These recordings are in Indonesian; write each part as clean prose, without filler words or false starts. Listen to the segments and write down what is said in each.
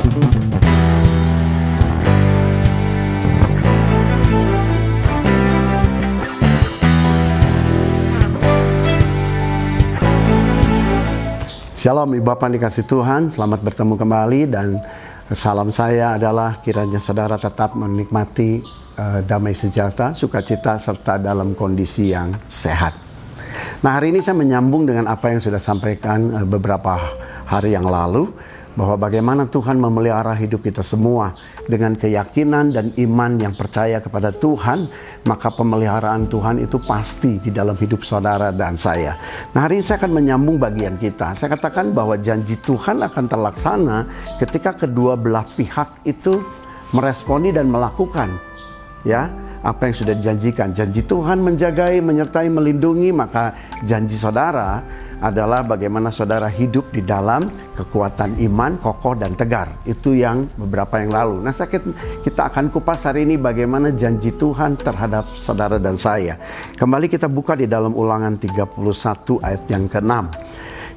Shalom Ibu Bapak dikasih Tuhan, selamat bertemu kembali, dan salam saya adalah kiranya saudara tetap menikmati damai sejahtera, sukacita, serta dalam kondisi yang sehat. Nah, hari ini saya menyambung dengan apa yang sudah sampaikan beberapa hari yang lalu, bahwa bagaimana Tuhan memelihara hidup kita semua dengan keyakinan dan iman yang percaya kepada Tuhan, maka pemeliharaan Tuhan itu pasti di dalam hidup saudara dan saya. Nah, hari ini saya akan menyambung bagian kita. Saya katakan bahwa janji Tuhan akan terlaksana ketika kedua belah pihak itu meresponi dan melakukan apa yang sudah dijanjikan. Janji Tuhan menjagai, menyertai, melindungi, maka janji saudara adalah bagaimana saudara hidup di dalam kekuatan iman, kokoh dan tegar. Itu yang beberapa yang lalu. Nah, kita akan kupas hari ini bagaimana janji Tuhan terhadap saudara dan saya. Kembali kita buka di dalam Ulangan 31 ayat yang ke-6.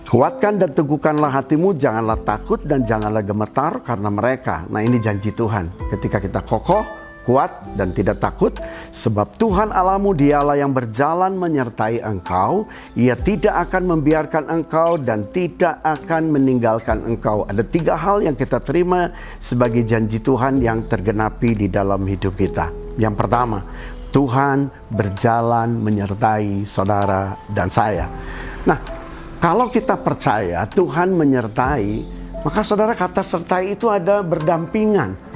Kuatkan dan teguhkanlah hatimu, janganlah takut dan janganlah gemetar karena mereka. Nah, ini janji Tuhan. Ketika kita kokoh, kuat dan tidak takut, sebab Tuhan Allahmu dialah yang berjalan menyertai engkau. Ia tidak akan membiarkan engkau dan tidak akan meninggalkan engkau. Ada 3 hal yang kita terima sebagai janji Tuhan yang tergenapi di dalam hidup kita. Yang pertama, Tuhan berjalan menyertai saudara dan saya. Nah, kalau kita percaya Tuhan menyertai, maka saudara, kata sertai itu ada berdampingan.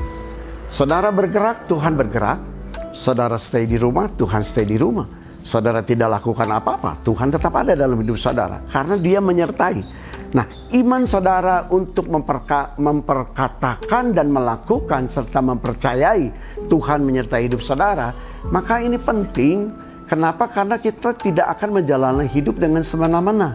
Saudara bergerak, Tuhan bergerak. Saudara stay di rumah, Tuhan stay di rumah. Saudara tidak lakukan apa-apa, Tuhan tetap ada dalam hidup saudara, karena Dia menyertai. Nah, iman saudara untuk memperkatakan dan melakukan serta mempercayai Tuhan menyertai hidup saudara, maka ini penting. Kenapa? Karena kita tidak akan menjalani hidup dengan semena-mena.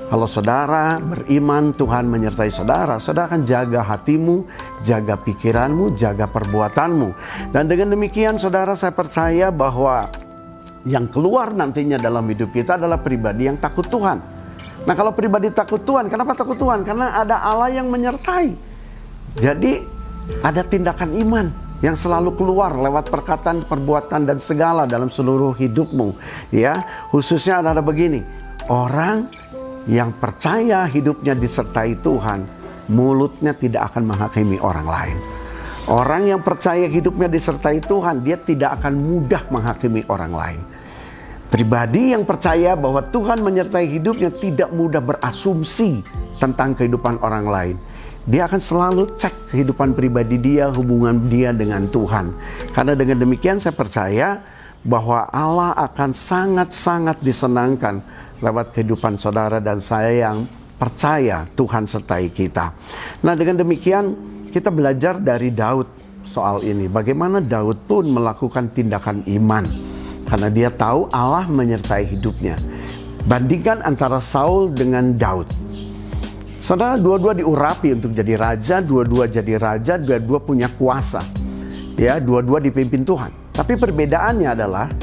Kalau saudara beriman Tuhan menyertai saudara, saudara akan jaga hatimu, jaga pikiranmu, jaga perbuatanmu. Dan dengan demikian saudara, saya percaya bahwa yang keluar nantinya dalam hidup kita adalah pribadi yang takut Tuhan. Nah, kalau pribadi takut Tuhan, kenapa takut Tuhan? Karena ada Allah yang menyertai. Jadi ada tindakan iman yang selalu keluar lewat perkataan, perbuatan dan segala dalam seluruh hidupmu. Khususnya ada begini, orang yang percaya hidupnya disertai Tuhan, mulutnya tidak akan menghakimi orang lain. Orang yang percaya hidupnya disertai Tuhan, dia tidak akan mudah menghakimi orang lain. Pribadi yang percaya bahwa Tuhan menyertai hidupnya tidak mudah berasumsi tentang kehidupan orang lain. Dia akan selalu cek kehidupan pribadi dia, hubungan dia dengan Tuhan. Karena dengan demikian saya percaya bahwa Allah akan sangat-sangat disenangkan lewat kehidupan saudara dan saya yang percaya Tuhan sertai kita. Nah, dengan demikian kita belajar dari Daud soal ini. Bagaimana Daud pun melakukan tindakan iman, karena dia tahu Allah menyertai hidupnya. Bandingkan antara Saul dengan Daud. Saudara, dua-dua diurapi untuk jadi raja, dua-dua jadi raja, dua-dua punya kuasa. Dua-dua dipimpin Tuhan. Tapi perbedaannya adalah,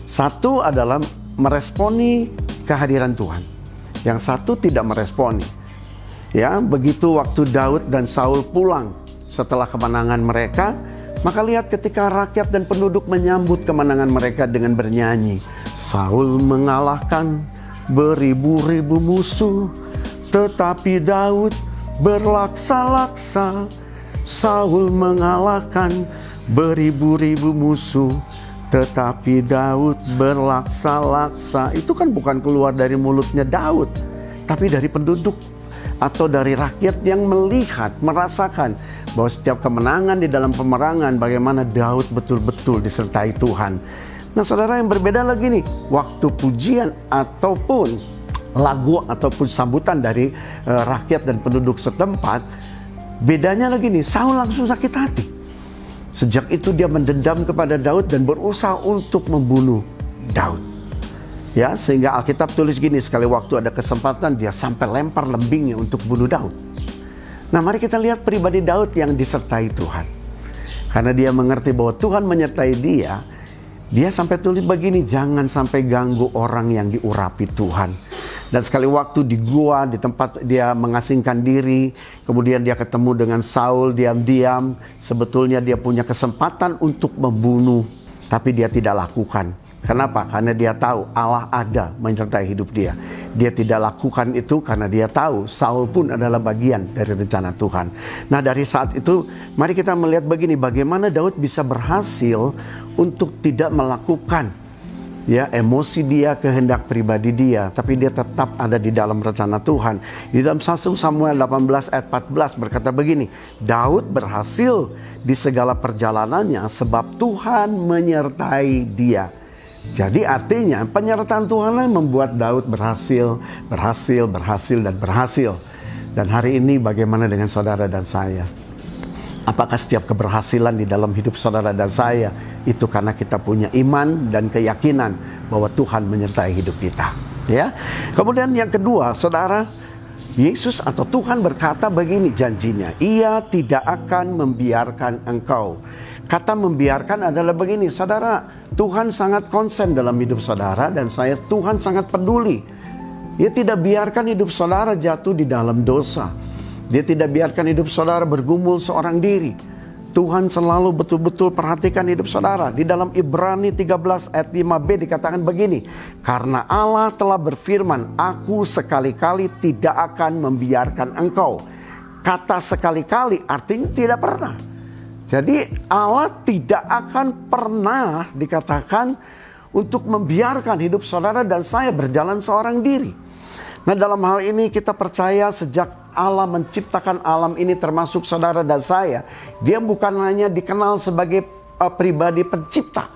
satu adalah meresponi kehadiran Tuhan, yang satu tidak meresponi. Begitu waktu Daud dan Saul pulang setelah kemenangan mereka, maka lihat ketika rakyat dan penduduk menyambut kemenangan mereka dengan bernyanyi, Saul mengalahkan beribu-ribu musuh, tetapi Daud berlaksa-laksa. Saul mengalahkan beribu-ribu musuh, tetapi Daud berlaksa-laksa. Itu kan bukan keluar dari mulutnya Daud, tapi dari penduduk atau dari rakyat yang melihat, merasakan bahwa setiap kemenangan di dalam pemerangan, bagaimana Daud betul-betul disertai Tuhan. Nah, saudara, yang berbeda lagi nih, waktu pujian ataupun lagu ataupun sambutan dari rakyat dan penduduk setempat, bedanya lagi nih, Saul langsung sakit hati. Sejak itu dia mendendam kepada Daud dan berusaha untuk membunuh Daud. Sehingga Alkitab tulis gini, sekali waktu ada kesempatan dia sampai lempar lembingnya untuk bunuh Daud. Nah, mari kita lihat pribadi Daud yang disertai Tuhan. Karena dia mengerti bahwa Tuhan menyertai dia, dia sampai tulis begini, jangan sampai ganggu orang yang diurapi Tuhan. Dan sekali waktu di gua, di tempat dia mengasingkan diri, kemudian dia ketemu dengan Saul diam-diam. Sebetulnya dia punya kesempatan untuk membunuh, tapi dia tidak lakukan. Kenapa? Karena dia tahu Allah ada menyertai hidup dia. Dia tidak lakukan itu karena dia tahu Saul pun adalah bagian dari rencana Tuhan. Nah, dari saat itu mari kita melihat begini, bagaimana Daud bisa berhasil untuk tidak melakukan emosi dia, kehendak pribadi dia, tapi dia tetap ada di dalam rencana Tuhan. Di dalam 1 Samuel 18 ayat 14 berkata begini, Daud berhasil di segala perjalanannya sebab Tuhan menyertai dia. Jadi artinya penyertaan Tuhan yang membuat Daud berhasil. Dan hari ini bagaimana dengan saudara dan saya? Apakah setiap keberhasilan di dalam hidup saudara dan saya itu karena kita punya iman dan keyakinan bahwa Tuhan menyertai hidup kita? Ya. Kemudian yang kedua, saudara, Yesus atau Tuhan berkata begini janjinya, Ia tidak akan membiarkan engkau. Kata membiarkan adalah begini, saudara, Tuhan sangat konsen dalam hidup saudara dan saya, Tuhan sangat peduli. Dia tidak biarkan hidup saudara jatuh di dalam dosa. Dia tidak biarkan hidup saudara bergumul seorang diri. Tuhan selalu betul-betul perhatikan hidup saudara. Di dalam Ibrani 13 ayat 5b dikatakan begini, karena Allah telah berfirman, Aku sekali-kali tidak akan membiarkan engkau. Kata sekali-kali artinya tidak pernah. Jadi Allah tidak akan pernah dikatakan untuk membiarkan hidup saudara dan saya berjalan seorang diri. Nah, dalam hal ini kita percaya sejak Allah menciptakan alam ini termasuk saudara dan saya, Dia bukan hanya dikenal sebagai pribadi pencipta,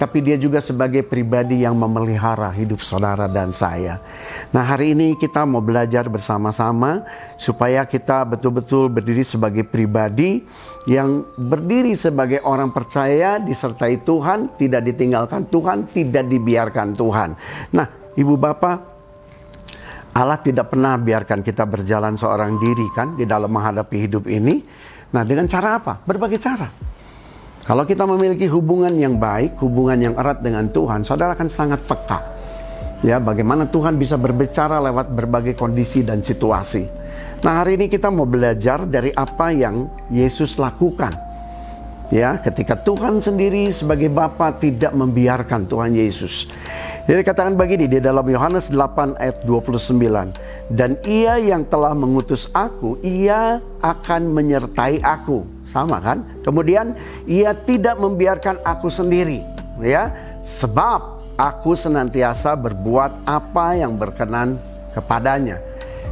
tapi Dia juga sebagai pribadi yang memelihara hidup saudara dan saya. Nah, hari ini kita mau belajar bersama-sama supaya kita betul-betul berdiri sebagai pribadi yang berdiri sebagai orang percaya, disertai Tuhan, tidak ditinggalkan Tuhan, tidak dibiarkan Tuhan. Nah, Ibu Bapak, Allah tidak pernah biarkan kita berjalan seorang diri kan di dalam menghadapi hidup ini. Nah, dengan cara apa? Berbagai cara. Kalau kita memiliki hubungan yang baik, hubungan yang erat dengan Tuhan, saudara akan sangat peka. Ya, bagaimana Tuhan bisa berbicara lewat berbagai kondisi dan situasi. Nah, hari ini kita mau belajar dari apa yang Yesus lakukan. Ya, ketika Tuhan sendiri sebagai Bapa tidak membiarkan Tuhan Yesus. Jadi katakan begini di dalam Yohanes 8 ayat 29. Dan Ia yang telah mengutus aku, Ia akan menyertai aku. Sama kan? Kemudian Ia tidak membiarkan aku sendiri. Ya, sebab aku senantiasa berbuat apa yang berkenan kepadanya.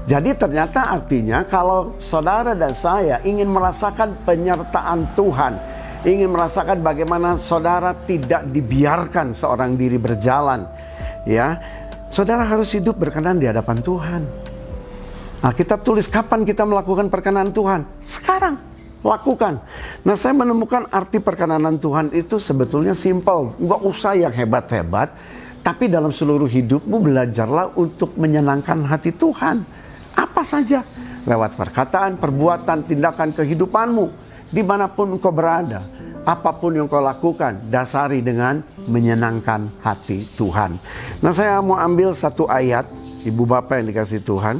Jadi ternyata artinya kalau saudara dan saya ingin merasakan penyertaan Tuhan, ingin merasakan bagaimana saudara tidak dibiarkan seorang diri berjalan, ya, saudara harus hidup berkenan di hadapan Tuhan. Alkitab tulis kapan kita melakukan perkenan Tuhan? Sekarang, lakukan. Nah, saya menemukan arti perkenanan Tuhan itu sebetulnya simpel, nggak usah yang hebat-hebat, tapi dalam seluruh hidupmu belajarlah untuk menyenangkan hati Tuhan. Apa saja, lewat perkataan, perbuatan, tindakan kehidupanmu, dimanapun engkau berada, apapun yang kau lakukan, dasari dengan menyenangkan hati Tuhan. Nah, saya mau ambil satu ayat, Ibu Bapak yang dikasih Tuhan.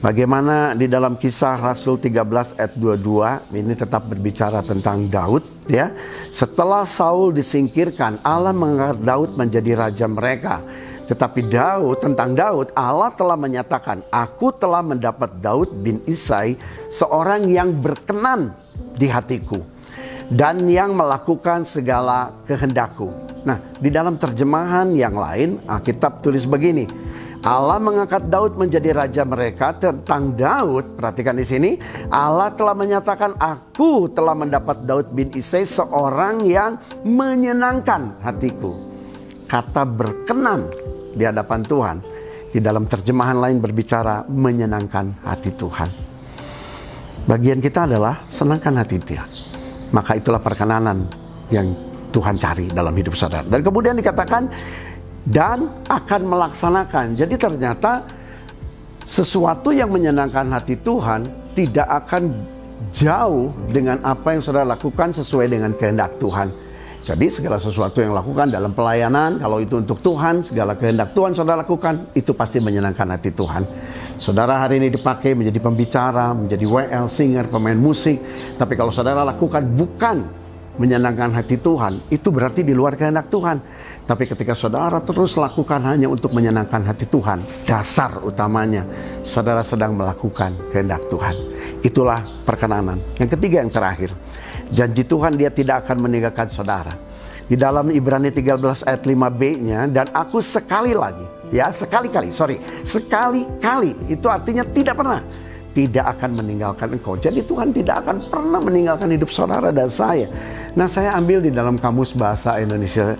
Bagaimana di dalam Kisah Rasul 13 ayat 22, ini tetap berbicara tentang Daud, ya. Setelah Saul disingkirkan, Allah mengangkat Daud menjadi raja mereka. Tetapi tentang Daud, Allah telah menyatakan, Aku telah mendapat Daud bin Isai, seorang yang berkenan di hatiku, dan yang melakukan segala kehendakku. Nah, di dalam terjemahan yang lain, Alkitab tulis begini, Allah mengangkat Daud menjadi raja mereka. Tentang Daud, perhatikan di sini, Allah telah menyatakan, Aku telah mendapat Daud bin Isai, seorang yang menyenangkan hatiku. Kata berkenan di hadapan Tuhan, di dalam terjemahan lain berbicara menyenangkan hati Tuhan. Bagian kita adalah senangkan hati Dia. Maka itulah perkenanan yang Tuhan cari dalam hidup saudara. Dan kemudian dikatakan, dan akan melaksanakan. Jadi ternyata sesuatu yang menyenangkan hati Tuhan tidak akan jauh dengan apa yang saudara lakukan sesuai dengan kehendak Tuhan. Jadi segala sesuatu yang lakukan dalam pelayanan, kalau itu untuk Tuhan, segala kehendak Tuhan saudara lakukan, itu pasti menyenangkan hati Tuhan. Saudara hari ini dipakai menjadi pembicara, menjadi WL, singer, pemain musik. Tapi kalau saudara lakukan bukan menyenangkan hati Tuhan, itu berarti di luar kehendak Tuhan. Tapi ketika saudara terus lakukan hanya untuk menyenangkan hati Tuhan, dasar utamanya, saudara sedang melakukan kehendak Tuhan. Itulah perkenanan. Yang ketiga, yang terakhir, janji Tuhan dia tidak akan meninggalkan saudara. Di dalam Ibrani 13 ayat 5b-nya, dan aku sekali lagi, sekali-kali, itu artinya tidak pernah, tidak akan meninggalkan engkau. Jadi Tuhan tidak akan pernah meninggalkan hidup saudara dan saya. Nah, saya ambil di dalam kamus bahasa Indonesia,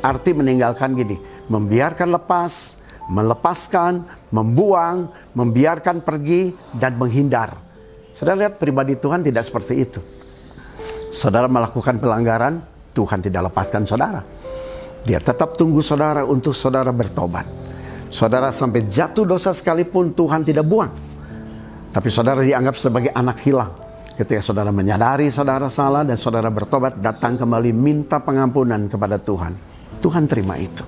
arti meninggalkan gini: membiarkan lepas, melepaskan, membuang, membiarkan pergi, dan menghindar. Saudara lihat, pribadi Tuhan tidak seperti itu. Saudara melakukan pelanggaran, Tuhan tidak lepaskan saudara. Dia tetap tunggu saudara untuk saudara bertobat. Saudara sampai jatuh dosa sekalipun, Tuhan tidak buang. Tapi saudara dianggap sebagai anak hilang. Ketika saudara menyadari saudara salah dan saudara bertobat, datang kembali minta pengampunan kepada Tuhan. Tuhan terima itu.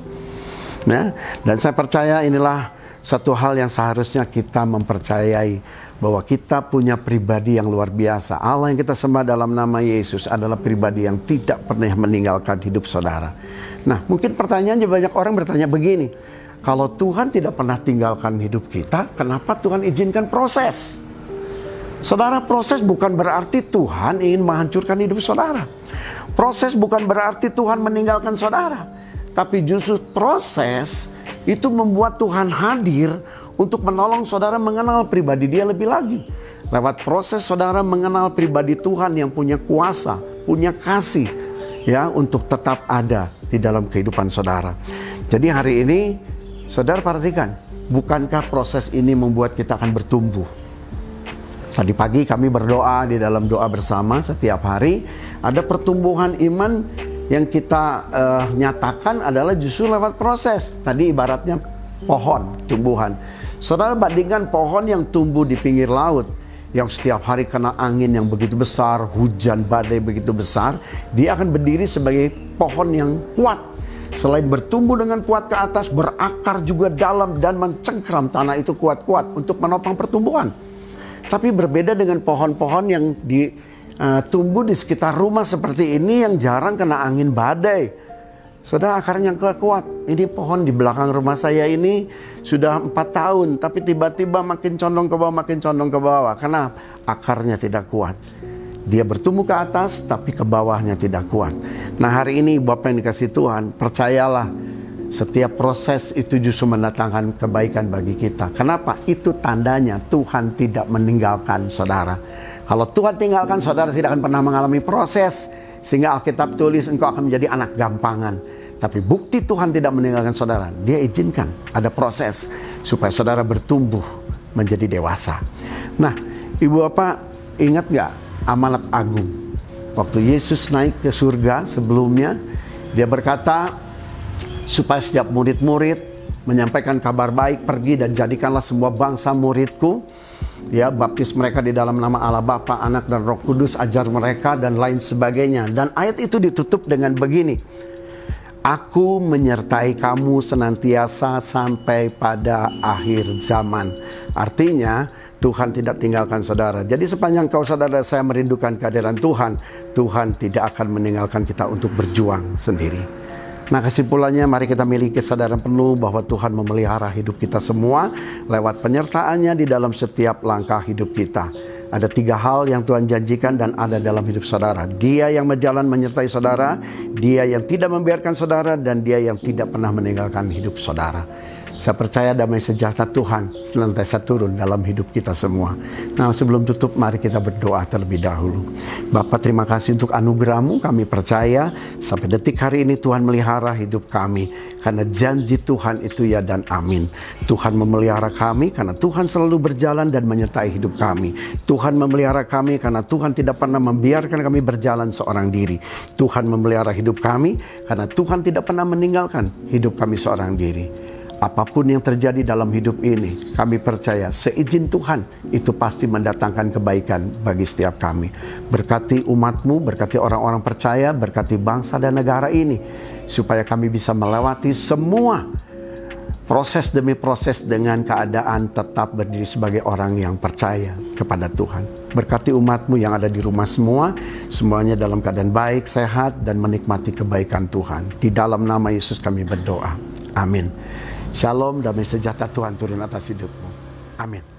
Nah, dan saya percaya inilah satu hal yang seharusnya kita mempercayai, bahwa kita punya pribadi yang luar biasa. Allah yang kita sembah dalam nama Yesus adalah pribadi yang tidak pernah meninggalkan hidup saudara. Nah, mungkin pertanyaannya, banyak orang bertanya begini: kalau Tuhan tidak pernah tinggalkan hidup kita, kenapa Tuhan izinkan proses? Saudara, proses bukan berarti Tuhan ingin menghancurkan hidup saudara. Proses bukan berarti Tuhan meninggalkan saudara. Tapi justru proses itu membuat Tuhan hadir untuk menolong saudara mengenal pribadi dia lebih lagi. Lewat proses saudara mengenal pribadi Tuhan yang punya kuasa, punya kasih, untuk tetap ada di dalam kehidupan saudara. Jadi hari ini saudara perhatikan, bukankah proses ini membuat kita akan bertumbuh? Tadi pagi kami berdoa di dalam doa bersama setiap hari. Ada pertumbuhan iman yang kita nyatakan adalah justru lewat proses. Tadi ibaratnya pohon, tumbuhan. Saudara bandingkan pohon yang tumbuh di pinggir laut, yang setiap hari kena angin yang begitu besar, hujan badai begitu besar, dia akan berdiri sebagai pohon yang kuat. Selain bertumbuh dengan kuat ke atas, berakar juga dalam dan mencengkram tanah itu kuat-kuat untuk menopang pertumbuhan. Tapi berbeda dengan pohon-pohon yang tumbuh di sekitar rumah seperti ini, yang jarang kena angin badai. Saudara, akarnya kuat. Ini pohon di belakang rumah saya ini sudah 4 tahun, tapi tiba-tiba makin condong ke bawah, karena akarnya tidak kuat. Dia bertumbuh ke atas, tapi ke bawahnya tidak kuat. Nah, hari ini Bapak yang dikasih Tuhan, percayalah, setiap proses itu justru mendatangkan kebaikan bagi kita. Kenapa? Itu tandanya Tuhan tidak meninggalkan saudara. Kalau Tuhan tinggalkan, saudara tidak akan pernah mengalami proses. Sehingga Alkitab tulis engkau akan menjadi anak gampangan. Tapi bukti Tuhan tidak meninggalkan saudara, Dia izinkan ada proses supaya saudara bertumbuh menjadi dewasa. Nah, Ibu Bapak ingat gak amanat agung? Waktu Yesus naik ke surga sebelumnya, Dia berkata supaya setiap murid-murid menyampaikan kabar baik, pergi dan jadikanlah semua bangsa muridku. Baptis mereka di dalam nama Allah Bapa, Anak dan Roh Kudus, ajar mereka dan lain sebagainya. Dan ayat itu ditutup dengan begini: Aku menyertai kamu senantiasa sampai pada akhir zaman. Artinya Tuhan tidak tinggalkan saudara. Jadi sepanjang kau saudara saya merindukan kehadiran Tuhan, Tuhan tidak akan meninggalkan kita untuk berjuang sendiri. Nah, kesimpulannya, mari kita miliki kesadaran penuh bahwa Tuhan memelihara hidup kita semua lewat penyertaannya di dalam setiap langkah hidup kita. Ada 3 hal yang Tuhan janjikan dan ada dalam hidup saudara. Dia yang berjalan menyertai saudara, Dia yang tidak membiarkan saudara, dan Dia yang tidak pernah meninggalkan hidup saudara. Saya percaya damai sejahtera Tuhan senantiasa turun dalam hidup kita semua. Nah, sebelum tutup, mari kita berdoa terlebih dahulu. Bapa, terima kasih untuk anugerah-Mu. Kami percaya sampai detik hari ini Tuhan melihara hidup kami. Karena janji Tuhan itu ya dan amin. Tuhan memelihara kami karena Tuhan selalu berjalan dan menyertai hidup kami. Tuhan memelihara kami karena Tuhan tidak pernah membiarkan kami berjalan seorang diri. Tuhan memelihara hidup kami karena Tuhan tidak pernah meninggalkan hidup kami seorang diri. Apapun yang terjadi dalam hidup ini, kami percaya seizin Tuhan itu pasti mendatangkan kebaikan bagi setiap kami. Berkati umat-Mu, berkati orang-orang percaya, berkati bangsa dan negara ini, supaya kami bisa melewati semua proses demi proses dengan keadaan tetap berdiri sebagai orang yang percaya kepada Tuhan. Berkati umat-Mu yang ada di rumah semua, semuanya dalam keadaan baik, sehat, dan menikmati kebaikan Tuhan. Di dalam nama Yesus kami berdoa. Amin. Shalom, damai sejahtera Tuhan turun atas hidupmu. Amin.